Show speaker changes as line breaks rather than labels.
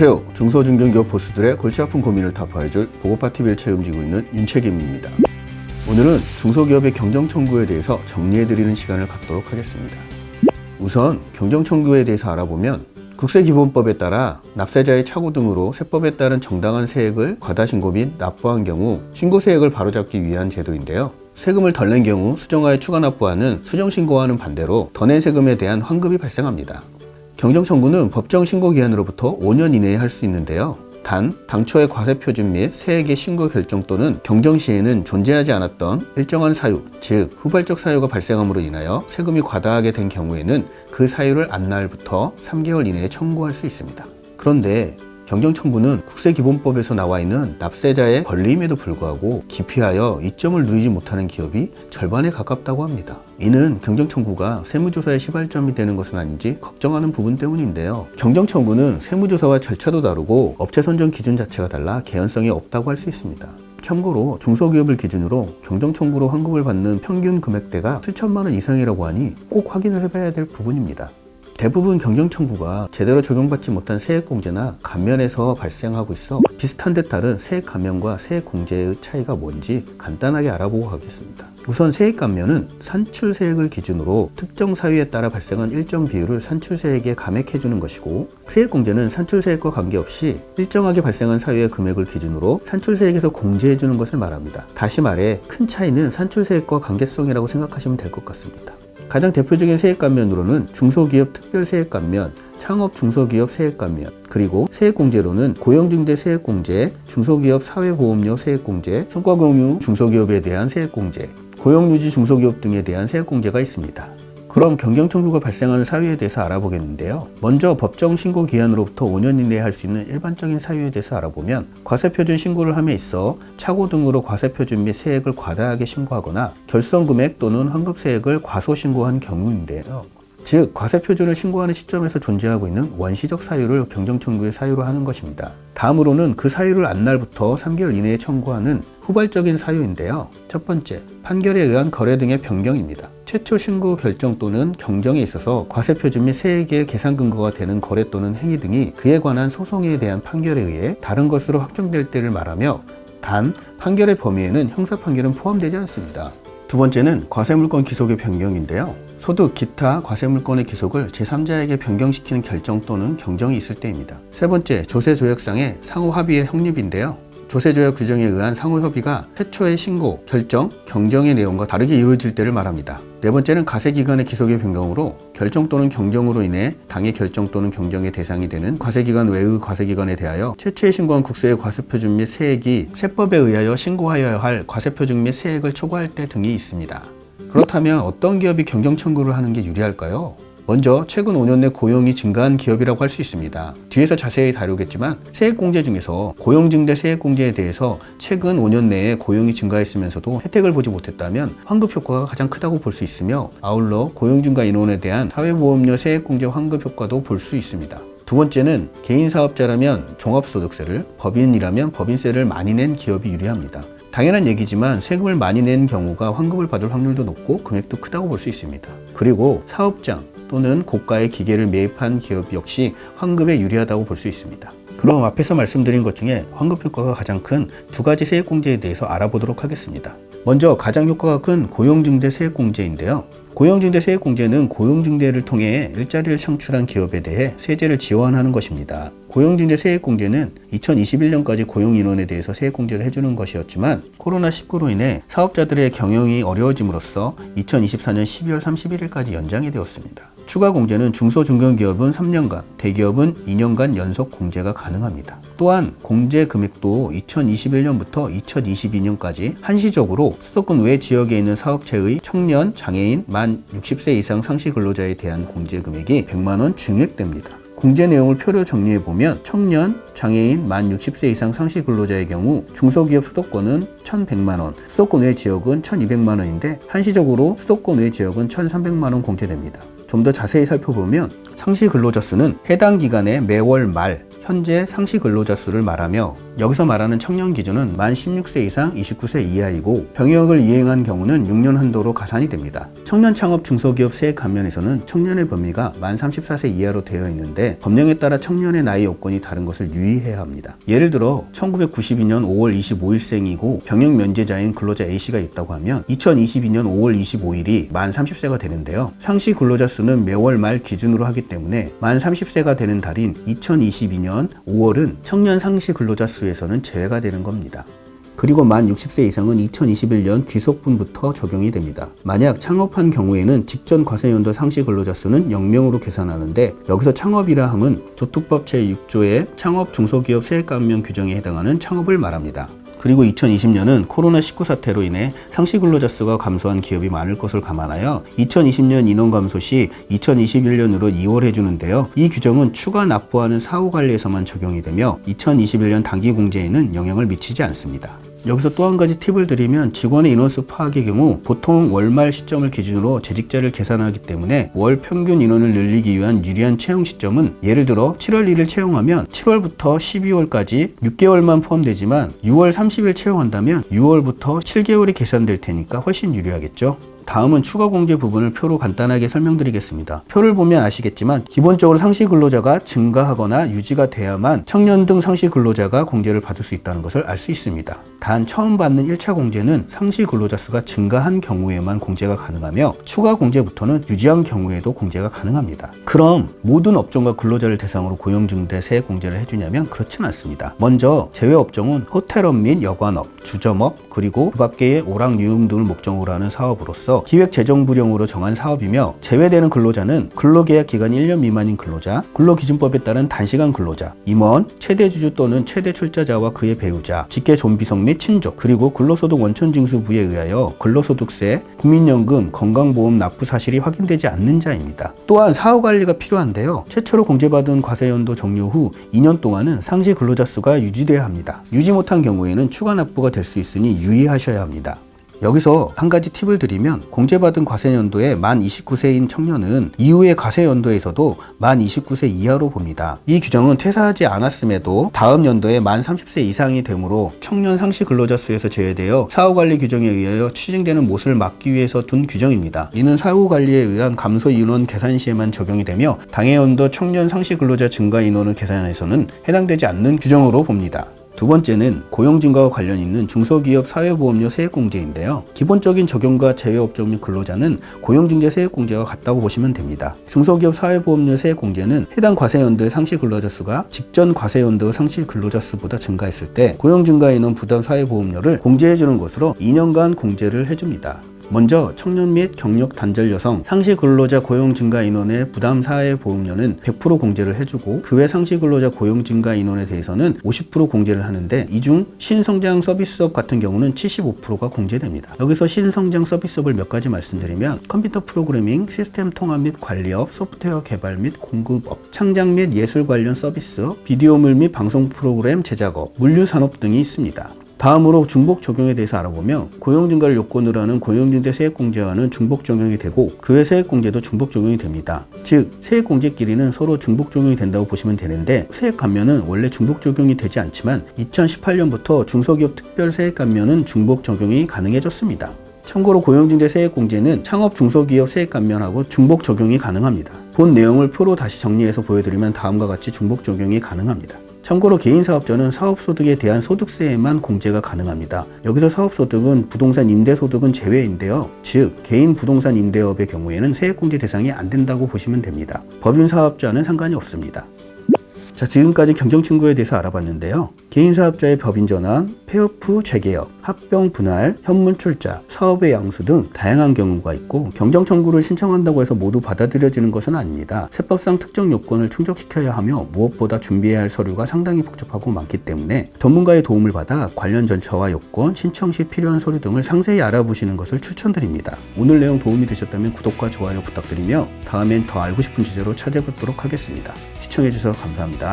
안녕하세요. 중소중견기업 보스들의 골치 아픈 고민을 타파해줄 보고파TV를 책임지고 있는 윤책임입니다. 오늘은 중소기업의 경정청구에 대해서 정리해드리는 시간을 갖도록 하겠습니다. 우선 경정청구에 대해서 알아보면 국세기본법에 따라 납세자의 착오 등으로 세법에 따른 정당한 세액을 과다신고 및 납부한 경우 신고세액을 바로잡기 위한 제도인데요. 세금을 덜 낸 경우 수정하에 추가 납부하는 수정신고와는 반대로 더 낸 세금에 대한 환급이 발생합니다. 경정청구는 법정 신고기한으로부터 5년 이내에 할 수 있는데요. 단, 당초의 과세표준 및 세액의 신고 결정 또는 경정 시에는 존재하지 않았던 일정한 사유, 즉 후발적 사유가 발생함으로 인하여 세금이 과다하게 된 경우에는 그 사유를 안 날부터 3개월 이내에 청구할 수 있습니다. 그런데 경정청구는 국세기본법에서 나와 있는 납세자의 권리임에도 불구하고 기피하여 이점을 누리지 못하는 기업이 절반에 가깝다고 합니다. 이는 경정청구가 세무조사의 시발점이 되는 것은 아닌지 걱정하는 부분 때문인데요. 경정청구는 세무조사와 절차도 다르고 업체 선정 기준 자체가 달라 개연성이 없다고 할 수 있습니다. 참고로 중소기업을 기준으로 경정청구로 환급을 받는 평균 금액대가 7천만 원 이상이라고 하니 꼭 확인을 해봐야 될 부분입니다. 대부분 경정청구가 제대로 적용받지 못한 세액공제나 감면에서 발생하고 있어 비슷한 데 따른 세액감면과 세액공제의 차이가 뭔지 간단하게 알아보고 가겠습니다. 우선 세액감면은 산출세액을 기준으로 특정 사유에 따라 발생한 일정 비율을 산출세액에 감액해주는 것이고, 세액공제는 산출세액과 관계없이 일정하게 발생한 사유의 금액을 기준으로 산출세액에서 공제해주는 것을 말합니다. 다시 말해 큰 차이는 산출세액과 관계성이라고 생각하시면 될 것 같습니다. 가장 대표적인 세액감면으로는 중소기업 특별세액감면, 창업 중소기업 세액감면, 그리고 세액공제로는 고용중대 세액공제, 중소기업 사회보험료 세액공제, 성과공유 중소기업에 대한 세액공제, 고용유지 중소기업 등에 대한 세액공제가 있습니다. 그럼 경정청구가 발생하는 사유에 대해서 알아보겠는데요. 먼저 법정 신고 기한으로부터 5년 이내에 할 수 있는 일반적인 사유에 대해서 알아보면 과세표준 신고를 함에 있어 착오 등으로 과세표준 및 세액을 과다하게 신고하거나 결성금액 또는 환급세액을 과소신고한 경우인데요. 즉, 과세표준을 신고하는 시점에서 존재하고 있는 원시적 사유를 경정청구의 사유로 하는 것입니다. 다음으로는 그 사유를 안 날부터 3개월 이내에 청구하는 후발적인 사유인데요. 첫 번째, 판결에 의한 거래 등의 변경입니다. 최초 신고 결정 또는 경정에 있어서 과세표준 및 세액의 계산 근거가 되는 거래 또는 행위 등이 그에 관한 소송에 대한 판결에 의해 다른 것으로 확정될 때를 말하며, 단 판결의 범위에는 형사 판결은 포함되지 않습니다. 두 번째는 과세물권 기속의 변경인데요. 소득, 기타 과세물권의 기속을 제3자에게 변경시키는 결정 또는 경정이 있을 때입니다. 세 번째, 조세조약상의 상호합의의 성립인데요. 조세조약 규정에 의한 상호협의가 최초의 신고, 결정, 경정의 내용과 다르게 이루어질 때를 말합니다. 네 번째는 과세기간의 기속의 변경으로 결정 또는 경정으로 인해 당해 결정 또는 경정의 대상이 되는 과세기간 외의 과세기간에 대하여 최초에 신고한 국세의 과세표준 및 세액이 세법에 의하여 신고하여야 할 과세표준 및 세액을 초과할 때 등이 있습니다. 그렇다면 어떤 기업이 경정청구를 하는 게 유리할까요? 먼저 최근 5년 내 고용이 증가한 기업이라고 할 수 있습니다. 뒤에서 자세히 다루겠지만 세액공제 중에서 고용증대 세액공제에 대해서 최근 5년 내에 고용이 증가했으면서도 혜택을 보지 못했다면 환급 효과가 가장 크다고 볼 수 있으며, 아울러 고용증가 인원에 대한 사회보험료 세액공제 환급 효과도 볼 수 있습니다. 두 번째는 개인사업자라면 종합소득세를, 법인이라면 법인세를 많이 낸 기업이 유리합니다. 당연한 얘기지만 세금을 많이 낸 경우가 환급을 받을 확률도 높고 금액도 크다고 볼 수 있습니다. 그리고 사업장 또는 고가의 기계를 매입한 기업 역시 환급에 유리하다고 볼 수 있습니다. 그럼 앞에서 말씀드린 것 중에 환급 효과가 가장 큰 두 가지 세액공제에 대해서 알아보도록 하겠습니다. 먼저 가장 효과가 큰 고용증대 세액공제인데요. 고용증대 세액공제는 고용증대를 통해 일자리를 창출한 기업에 대해 세제를 지원하는 것입니다. 고용증대 세액공제는 2021년까지 고용인원에 대해서 세액공제를 해주는 것이었지만 코로나19로 인해 사업자들의 경영이 어려워짐으로써 2024년 12월 31일까지 연장이 되었습니다. 추가 공제는 중소중견기업은 3년간, 대기업은 2년간 연속 공제가 가능합니다. 또한 공제 금액도 2021년부터 2022년까지 한시적으로 수도권 외 지역에 있는 사업체의 청년, 장애인, 만 60세 이상 상시 근로자에 대한 공제 금액이 100만 원 증액됩니다. 공제 내용을 표로 정리해보면 청년, 장애인, 만 60세 이상 상시 근로자의 경우 중소기업 수도권은 1,100만 원, 수도권 외 지역은 1,200만 원인데 한시적으로 수도권 외 지역은 1,300만 원 공제됩니다. 좀 더 자세히 살펴보면 상시 근로자 수는 해당 기간의 매월 말 현재 상시 근로자 수를 말하며 여기서 말하는 청년 기준은 만 16세 이상 29세 이하이고 병역을 이행한 경우는 6년 한도로 가산이 됩니다. 청년 창업 중소기업 세액 감면에서는 청년의 범위가 만 34세 이하로 되어 있는데 법령에 따라 청년의 나이 요건이 다른 것을 유의해야 합니다. 예를 들어 1992년 5월 25일생이고 병역 면제자인 근로자 A씨가 있다고 하면 2022년 5월 25일이 만 30세가 되는데요. 상시 근로자 수는 매월 말 기준으로 하기 때문에 만 30세가 되는 달인 2022년 5월은 청년 상시 근로자 수에서는 제외가 되는 겁니다. 그리고 만 60세 이상은 2021년 귀속분부터 적용이 됩니다. 만약 창업한 경우에는 직전 과세연도 상시 근로자 수는 0명으로 계산하는데 여기서 창업이라 함은 도특법 제6조의 창업 중소기업 세액 감면 규정에 해당하는 창업을 말합니다. 그리고 2020년은 코로나19 사태로 인해 상시 근로자 수가 감소한 기업이 많을 것을 감안하여 2020년 인원 감소 시 2021년으로 2월 해주는데요. 이 규정은 추가 납부하는 사후관리에서만 적용이 되며 2021년 단기 공제에는 영향을 미치지 않습니다. 여기서 또 한 가지 팁을 드리면 직원의 인원수 파악의 경우 보통 월말 시점을 기준으로 재직자를 계산하기 때문에 월 평균 인원을 늘리기 위한 유리한 채용 시점은 예를 들어 7월 1일 채용하면 7월부터 12월까지 6개월만 포함되지만 6월 30일 채용한다면 6월부터 7개월이 계산될 테니까 훨씬 유리하겠죠. 다음은 추가 공제 부분을 표로 간단하게 설명드리겠습니다. 표를 보면 아시겠지만 기본적으로 상시 근로자가 증가하거나 유지가 돼야만 청년 등 상시 근로자가 공제를 받을 수 있다는 것을 알 수 있습니다. 단 처음 받는 1차 공제는 상시 근로자 수가 증가한 경우에만 공제가 가능하며 추가 공제부터는 유지한 경우에도 공제가 가능합니다. 그럼 모든 업종과 근로자를 대상으로 고용증대 세액 공제를 해주냐면 그렇진 않습니다. 먼저 제외업종은 호텔업 및 여관업, 주점업, 그리고 그 밖의 오락유흥 등을 목적으로 하는 사업으로서 기획재정부령으로 정한 사업이며 제외되는 근로자는 근로계약 기간이 1년 미만인 근로자, 근로기준법에 따른 단시간 근로자, 임원, 최대주주 또는 최대 출자자와 그의 배우자, 직계 존비속 및 친족, 그리고 근로소득 원천징수부에 의하여 근로소득세, 국민연금, 건강보험 납부 사실이 확인되지 않는 자입니다. 또한 사후관리가 필요한데요. 최초로 공제받은 과세연도 종료 후 2년 동안은 상시 근로자 수가 유지돼야 합니다. 유지 못한 경우에는 추가 납부가 될 수 있으니 유의하셔야 합니다. 여기서 한 가지 팁을 드리면 공제받은 과세연도에 만 29세인 청년은 이후의 과세연도에서도 만 29세 이하로 봅니다. 이 규정은 퇴사하지 않았음에도 다음 연도에 만 30세 이상이 되므로 청년 상시 근로자 수에서 제외되어 사후관리 규정에 의하여 추징되는 못을 막기 위해서 둔 규정입니다. 이는 사후관리에 의한 감소 인원 계산 시에만 적용이 되며 당해연도 청년 상시 근로자 증가 인원을 계산해서는 해당되지 않는 규정으로 봅니다. 두 번째는 고용증가와 관련 있는 중소기업 사회보험료 세액공제인데요. 기본적인 적용과 제외업종 및 근로자는 고용증대 세액공제와 같다고 보시면 됩니다. 중소기업 사회보험료 세액공제는 해당 과세연도의 상시 근로자 수가 직전 과세연도의 상시 근로자 수보다 증가했을 때 고용증가 인원 부담 사회보험료를 공제해주는 것으로 2년간 공제를 해줍니다. 먼저 청년 및 경력 단절 여성 상시 근로자 고용 증가 인원의 부담 사회 보험료는 100% 공제를 해주고 그 외 상시 근로자 고용 증가 인원에 대해서는 50% 공제를 하는데 이 중 신성장 서비스업 같은 경우는 75%가 공제됩니다. 여기서 신성장 서비스업을 몇 가지 말씀드리면 컴퓨터 프로그래밍, 시스템 통합 및 관리업, 소프트웨어 개발 및 공급업, 창작 및 예술 관련 서비스업, 비디오물 및 방송 프로그램 제작업, 물류산업 등이 있습니다. 다음으로 중복 적용에 대해서 알아보면 고용 증가를 요건으로 하는 고용증대 세액공제와는 중복 적용이 되고 그 외 세액공제도 중복 적용이 됩니다. 즉 세액공제끼리는 서로 중복 적용이 된다고 보시면 되는데 세액 감면은 원래 중복 적용이 되지 않지만 2018년부터 중소기업 특별 세액 감면은 중복 적용이 가능해졌습니다. 참고로 고용증대 세액공제는 창업 중소기업 세액 감면하고 중복 적용이 가능합니다. 본 내용을 표로 다시 정리해서 보여드리면 다음과 같이 중복 적용이 가능합니다. 참고로 개인사업자는 사업소득에 대한 소득세에만 공제가 가능합니다. 여기서 사업소득은 부동산 임대소득은 제외인데요. 즉 개인 부동산 임대업의 경우에는 세액공제 대상이 안 된다고 보시면 됩니다. 법인사업자는 상관이 없습니다. 자, 지금까지 경정충구에 대해서 알아봤는데요. 개인사업자의 법인전환, 폐업 후 재개업, 합병 분할, 현문 출자, 사업의 양수 등 다양한 경우가 있고 경정청구를 신청한다고 해서 모두 받아들여지는 것은 아닙니다. 세법상 특정 요건을 충족시켜야 하며 무엇보다 준비해야 할 서류가 상당히 복잡하고 많기 때문에 전문가의 도움을 받아 관련 절차와 요건, 신청 시 필요한 서류 등을 상세히 알아보시는 것을 추천드립니다. 오늘 내용 도움이 되셨다면 구독과 좋아요 부탁드리며 다음엔 더 알고 싶은 주제로 찾아뵙도록 하겠습니다. 시청해주셔서 감사합니다.